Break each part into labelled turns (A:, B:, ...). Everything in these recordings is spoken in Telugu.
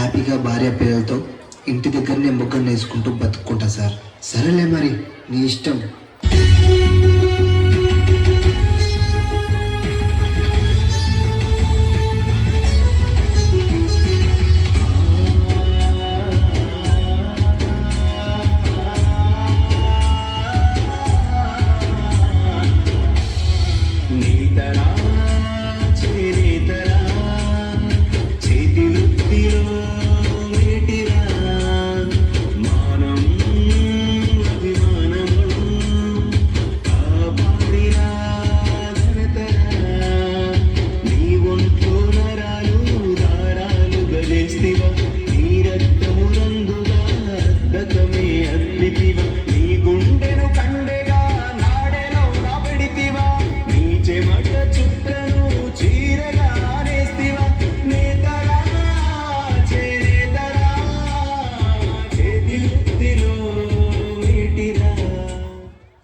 A: హ్యాపీగా భార్య పిల్లలతో ఇంటి దగ్గరనే ముగ్గురు వేసుకుంటూ బతుక్కుంటా సార్. సరేలే మరి, నీ ఇష్టం.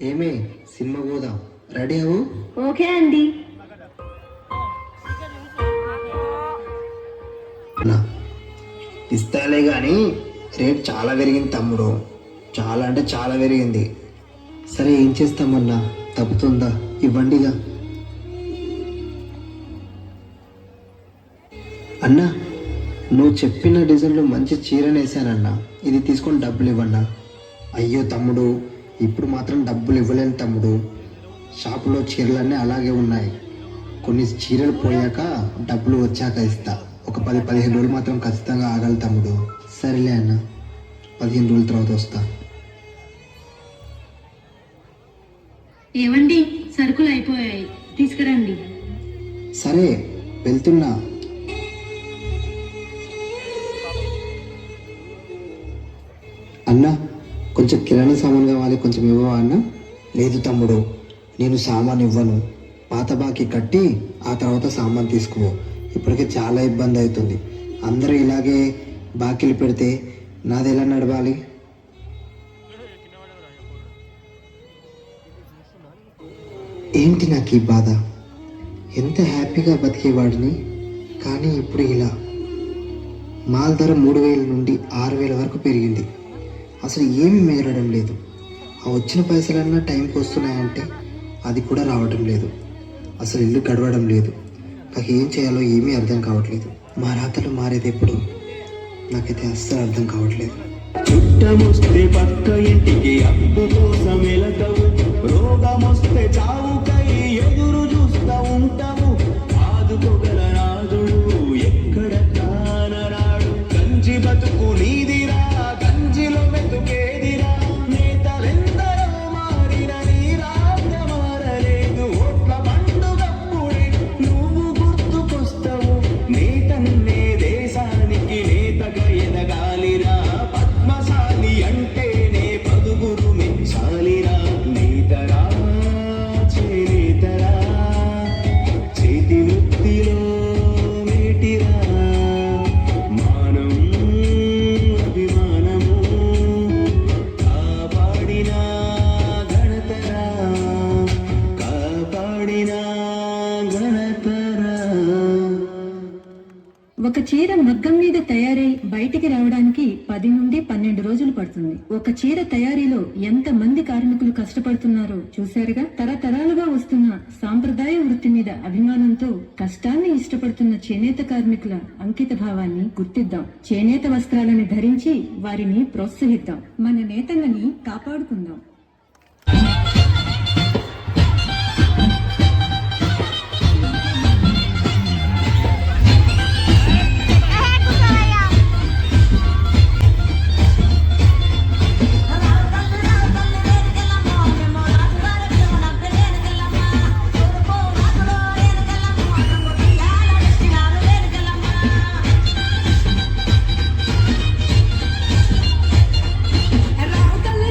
A: ఏమే, సినిమా పోదాం, రెడీ అవు.
B: ఓకే అండి.
A: ఇస్తాలే కానీ రేట్ చాలా పెరిగింది తమ్ముడు, చాలా అంటే చాలా పెరిగింది. సరే ఏం చేస్తామన్నా, తప్పుతుందా, ఇవ్వండిగా. అన్నా, నువ్వు చెప్పిన డిజైన్లో మంచి చీరను వేసానన్నా, ఇది తీసుకొని డబ్బులు ఇవ్వన్నా. అయ్యో తమ్ముడు, ఇప్పుడు మాత్రం డబ్బులు ఇవ్వలేను తమ్ముడు, షాపులో చీరలన్నీ అలాగే ఉన్నాయి. కొన్ని చీరలు పోయాక డబ్బులు వచ్చాక ఇస్తా. ఒక 10-15 రోజులు మాత్రం ఖచ్చితంగా ఆగాలి తమ్ముడు. సరేలే అన్న, 15 రోజుల తర్వాత వస్తా.
B: ఏవండి, సరుకులు అయిపోయాయి, తీసుకురండి.
A: సరే వెళ్తున్నా. అన్నా, కొంచెం కిరాణా సామాన్ కావాలి, కొంచెం ఇవ్వవా అన్న? లేదు తమ్ముడు, నేను సామాన్ ఇవ్వను. పాత బాకీ కట్టి ఆ తర్వాత సామాన్ తీసుకో. ఇప్పటికే చాలా ఇబ్బంది అవుతుంది. అందరూ ఇలాగే బాకీలు పెడితే నాది ఎలా నడవాలి? ఏంటి నాకు ఈ బాధ? ఎంత హ్యాపీగా బతికేవాడిని, కానీ ఇప్పుడు ఇలా. మాల్ ధర 3,000 నుండి 6,000 వరకు పెరిగింది. అసలు ఏమీ మిగలడం లేదు. ఆ వచ్చిన పైసలన్నా టైంకి వస్తున్నాయంటే అది కూడా రావడం లేదు. అసలు ఇల్లు గడవడం లేదు. నాకు ఏం చేయాలో ఏమీ అర్థం కావట్లేదు. మా రాతలు మారేది ఎప్పుడు? నాకైతే అస్సలు అర్థం కావట్లేదు.
C: చుట్టమొస్తే పక్క ఇంటికి అప్పు కోసం వెళతావు, రోగమొస్తే చావుకై ఎదురు చూస్తా ఉంటావు. ఆదుకోగల నాదుడు ఎక్కడ కానరాడు. గంజి బతుకు నీదిరా, గంజిలో వెతుకేదిరా. నేతలెందరో మారిన నీ రాత మారలేదు. ఓట్ల పండుగప్పుడే నువ్వు గుర్తుకొస్తావు. నేతన్నే దేశానికి నేతగా ఎదగాలిరా. పద్మశాలి అంటేనే పదుగురు మెచ్చాలిరా. నేతరా చేనేతరా, చేతి వృత్తిలో మేటిరా. మానం అభిమానము కాపాడిన గణతరా, కాపాడిన గణతరా.
B: ఒక చీర మగ్గం మీద తయారై బయటికి రావడానికి 10 నుండి 12 రోజులు పడుతుంది. ఒక చీర తయారీలో ఎంత మంది కార్మికులు కష్టపడుతున్నారో చూశారుగా. తరతరాలుగా వస్తున్న సాంప్రదాయ వృత్తి మీద అభిమానంతో కష్టాన్ని ఇష్టపడుతున్న చేనేత కార్మికుల అంకిత భావాన్ని గుర్తిద్దాం. చేనేత వస్త్రాలను ధరించి వారిని ప్రోత్సహిద్దాం. మన నేతన్నని కాపాడుకుందాం.
D: రావు తల్లి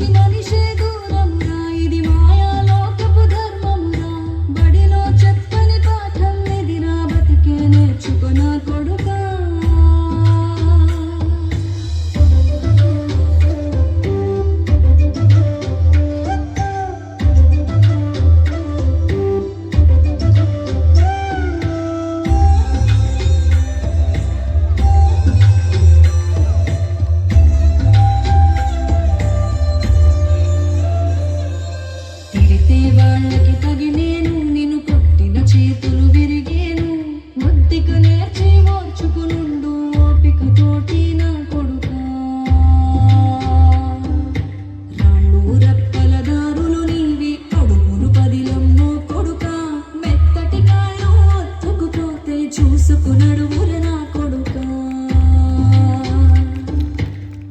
D: మనిషికి మనిషే దూరమురా ఇది మాయాలోకపు ధర్మమురా బడిలో చెప్పని పాఠం ఇదిరా బతికే నేర్చుకున్న కొడుకా తిరితే వాళ్ళకి తగి నేను నిన్ను కొట్టిన చేతులు విరిగేను బుద్ధిక నేర్చి ఓర్చుకునుండు ఓపిక తోటి నా కొడుకా రాళ్ళు రప్పల దారులు నీవి అడుగులు పదిలమ్మో కొడుకా మెత్తటి కాళ్ళు ఒత్తుకుపోతే చూసుకునడువుర నా కొడుకా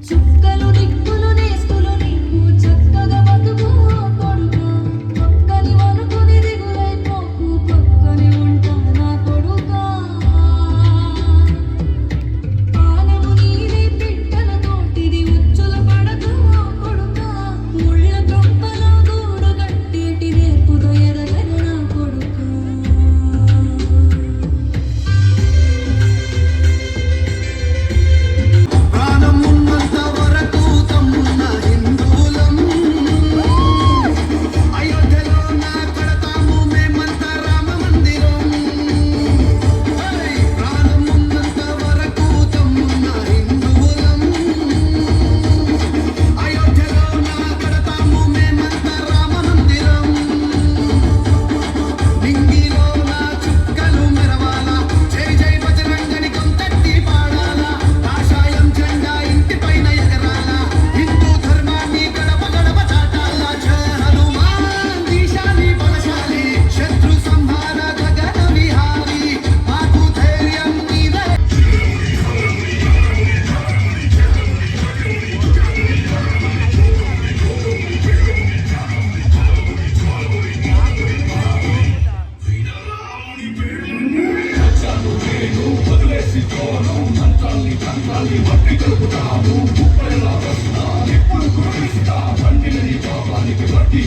D: చుక్కలు దిక్కులు నేస్తులు నీకు చక్కగా బతుకు కొడుకా పక్కని వనుకుని దిగులైపోకు పక్కని ఉంటా నా కొడుకా పాలము నీవే పిట్టల తోటిది ఉచ్చుల పడదు కొడుకా ముళ్ళ దుంపలో గూడు గట్టేటి నేర్పుతో ఎదగని నా కొడుకా
C: ప్రాణమున్నంత వరకు తమ్మున్న హిందువులం అయోధ్యలో నా కడతాము మేమంత రామ మందిరం ప్రాణమున్నంత వరకు తమ్మున్న హిందువులం అయోధ్యలో నా కడతాము మేమంత రామ మందిరం నింగిలో నా చుక్కలు మెరవాలా జై జై బజరంగని గొంతెత్తి పాడాలా కాషాయం జెండా ఇంటి పైన ఎగరాలా హిందూ ధర్మాన్ని గడప గడప చాటాలా జయ హనుమాన్ దీశాలి బలశాలి శత్రు సంహార గగన విహారి మాకు ధైర్యం నీవే
E: ఇప్పుడు కురిస్తా బండిని పాపానికి వడ్డీ